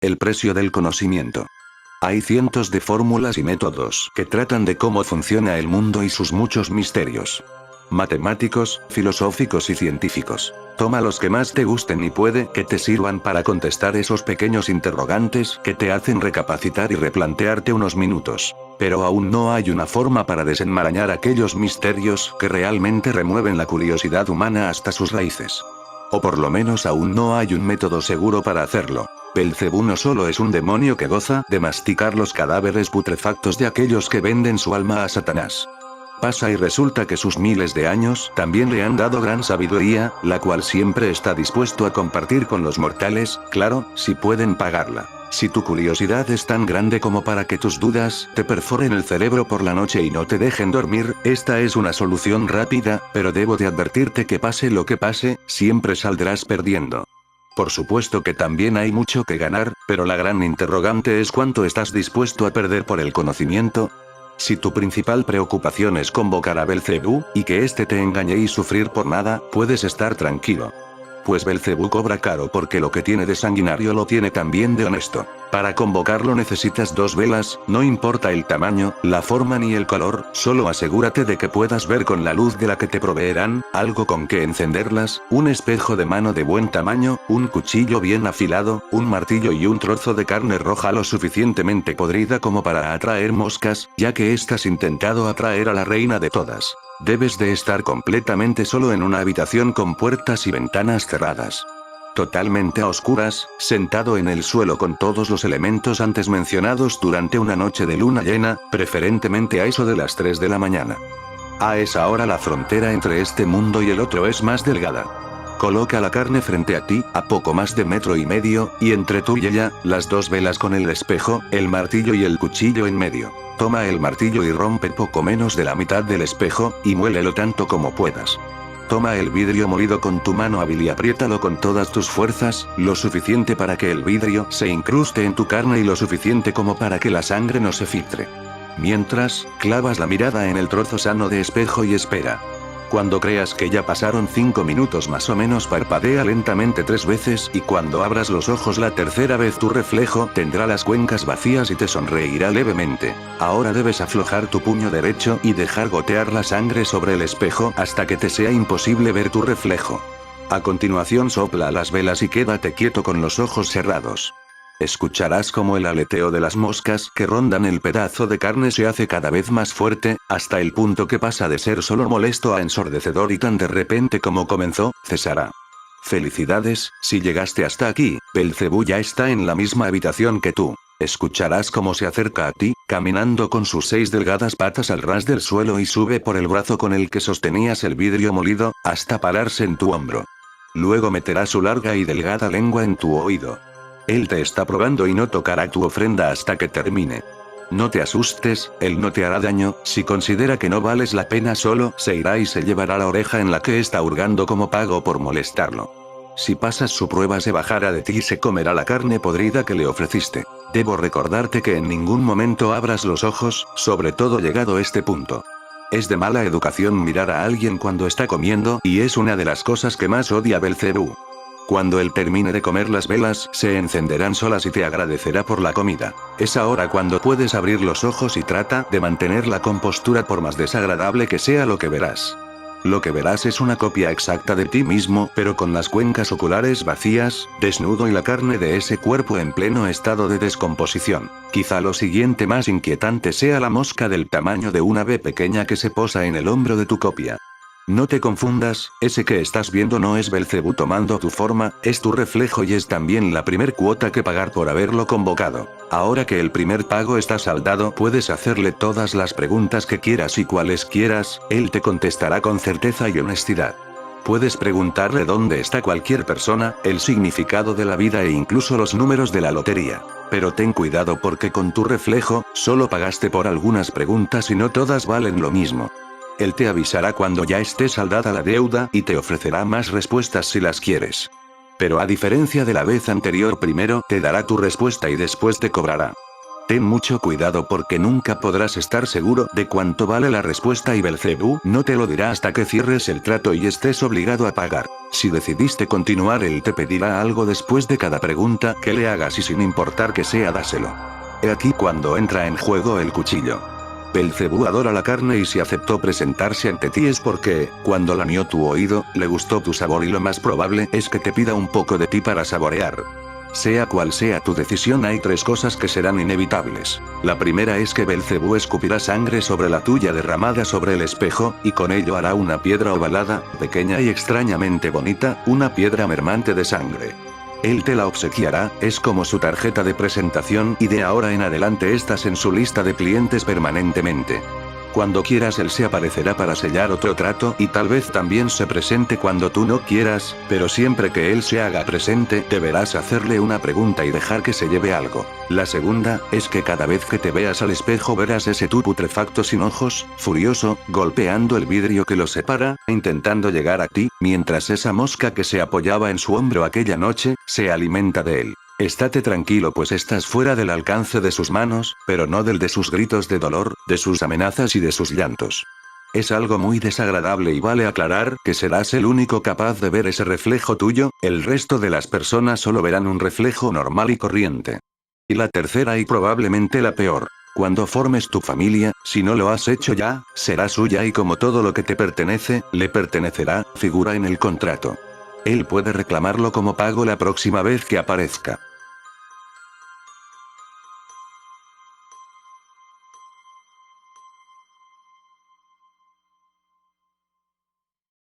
El precio del conocimiento. Hay cientos de fórmulas y métodos que tratan de cómo funciona el mundo y sus muchos misterios. Matemáticos, filosóficos y científicos. Toma los que más te gusten y puede que te sirvan para contestar esos pequeños interrogantes que te hacen recapacitar y replantearte unos minutos. Pero aún no hay una forma para desenmarañar aquellos misterios que realmente remueven la curiosidad humana hasta sus raíces. O por lo menos aún no hay un método seguro para hacerlo. Belcebú no solo es un demonio que goza de masticar los cadáveres putrefactos de aquellos que venden su alma a Satanás. Pasa y resulta que sus miles de años también le han dado gran sabiduría, la cual siempre está dispuesto a compartir con los mortales, claro, si pueden pagarla. Si tu curiosidad es tan grande como para que tus dudas te perforen el cerebro por la noche y no te dejen dormir, esta es una solución rápida, pero debo de advertirte que pase lo que pase, siempre saldrás perdiendo. Por supuesto que también hay mucho que ganar, pero la gran interrogante es cuánto estás dispuesto a perder por el conocimiento. Si tu principal preocupación es convocar a Belcebú, y que éste te engañe y sufrir por nada, puedes estar tranquilo. Pues Belcebú cobra caro porque lo que tiene de sanguinario lo tiene también de honesto. Para convocarlo necesitas 2 velas, no importa el tamaño, la forma ni el color, solo asegúrate de que puedas ver con la luz de la que te proveerán, algo con que encenderlas, un espejo de mano de buen tamaño, un cuchillo bien afilado, un martillo y un trozo de carne roja lo suficientemente podrida como para atraer moscas, ya que estás intentado atraer a la reina de todas. Debes de estar completamente solo en una habitación con puertas y ventanas cerradas. Totalmente a oscuras, sentado en el suelo con todos los elementos antes mencionados durante una noche de luna llena, preferentemente a eso de las 3 de la mañana. A esa hora la frontera entre este mundo y el otro es más delgada. Coloca la carne frente a ti, a poco más de 1,5 metros, y entre tú y ella, las 2 velas con el espejo, el martillo y el cuchillo en medio. Toma el martillo y rompe poco menos de la mitad del espejo, y muélelo tanto como puedas. Toma el vidrio molido con tu mano hábil y apriétalo con todas tus fuerzas, lo suficiente para que el vidrio se incruste en tu carne y lo suficiente como para que la sangre no se filtre. Mientras, clavas la mirada en el trozo sano de espejo y espera. Cuando creas que ya pasaron 5 minutos más o menos, parpadea lentamente 3 veces y cuando abras los ojos la tercera vez tu reflejo tendrá las cuencas vacías y te sonreirá levemente. Ahora debes aflojar tu puño derecho y dejar gotear la sangre sobre el espejo hasta que te sea imposible ver tu reflejo. A continuación sopla las velas y quédate quieto con los ojos cerrados. Escucharás como el aleteo de las moscas que rondan el pedazo de carne se hace cada vez más fuerte, hasta el punto que pasa de ser solo molesto a ensordecedor y tan de repente como comenzó, cesará. Felicidades, si llegaste hasta aquí, Belcebú ya está en la misma habitación que tú. Escucharás cómo se acerca a ti, caminando con sus 6 delgadas patas al ras del suelo y sube por el brazo con el que sostenías el vidrio molido, hasta pararse en tu hombro. Luego meterá su larga y delgada lengua en tu oído. Él te está probando y no tocará tu ofrenda hasta que termine. No te asustes, él no te hará daño, si considera que no vales la pena solo se irá y se llevará la oreja en la que está hurgando como pago por molestarlo. Si pasas su prueba se bajará de ti y se comerá la carne podrida que le ofreciste. Debo recordarte que en ningún momento abras los ojos, sobre todo llegado este punto. Es de mala educación mirar a alguien cuando está comiendo y es una de las cosas que más odia Belcebú. Cuando él termine de comer las velas se encenderán solas y te agradecerá por la comida. Es ahora cuando puedes abrir los ojos y trata de mantener la compostura por más desagradable que sea lo que verás. Lo que verás es una copia exacta de ti mismo, pero con las cuencas oculares vacías, desnudo y la carne de ese cuerpo en pleno estado de descomposición. Quizá lo siguiente más inquietante sea la mosca del tamaño de una ave pequeña que se posa en el hombro de tu copia. No te confundas, ese que estás viendo no es Belcebú tomando tu forma, es tu reflejo y es también la primer cuota que pagar por haberlo convocado. Ahora que el primer pago está saldado, puedes hacerle todas las preguntas que quieras y cuales quieras, él te contestará con certeza y honestidad. Puedes preguntarle dónde está cualquier persona, el significado de la vida e incluso los números de la lotería. Pero ten cuidado porque con tu reflejo, solo pagaste por algunas preguntas y no todas valen lo mismo. Él te avisará cuando ya esté saldada la deuda y te ofrecerá más respuestas si las quieres. Pero a diferencia de la vez anterior, primero te dará tu respuesta y después te cobrará. Ten mucho cuidado porque nunca podrás estar seguro de cuánto vale la respuesta y Belcebú no te lo dirá hasta que cierres el trato y estés obligado a pagar. Si decidiste continuar él te pedirá algo después de cada pregunta que le hagas y sin importar que sea dáselo. He aquí cuando entra en juego el cuchillo. Belcebú adora la carne y si aceptó presentarse ante ti es porque, cuando lamió tu oído, le gustó tu sabor y lo más probable es que te pida un poco de ti para saborear. Sea cual sea tu decisión hay 3 cosas que serán inevitables. La primera es que Belcebú escupirá sangre sobre la tuya derramada sobre el espejo, y con ello hará una piedra ovalada, pequeña y extrañamente bonita, una piedra mermante de sangre. Él te la obsequiará, es como su tarjeta de presentación y de ahora en adelante estás en su lista de clientes permanentemente. Cuando quieras él se aparecerá para sellar otro trato y tal vez también se presente cuando tú no quieras, pero siempre que él se haga presente deberás hacerle una pregunta y dejar que se lleve algo. La segunda, es que cada vez que te veas al espejo verás ese tú putrefacto sin ojos, furioso, golpeando el vidrio que lo separa, intentando llegar a ti, mientras esa mosca que se apoyaba en su hombro aquella noche, se alimenta de él. Estate tranquilo pues estás fuera del alcance de sus manos, pero no del de sus gritos de dolor, de sus amenazas y de sus llantos. Es algo muy desagradable y vale aclarar que serás el único capaz de ver ese reflejo tuyo, el resto de las personas solo verán un reflejo normal y corriente. Y la tercera y probablemente la peor. Cuando formes tu familia, si no lo has hecho ya, será suya y como todo lo que te pertenece, le pertenecerá, figura en el contrato. Él puede reclamarlo como pago la próxima vez que aparezca.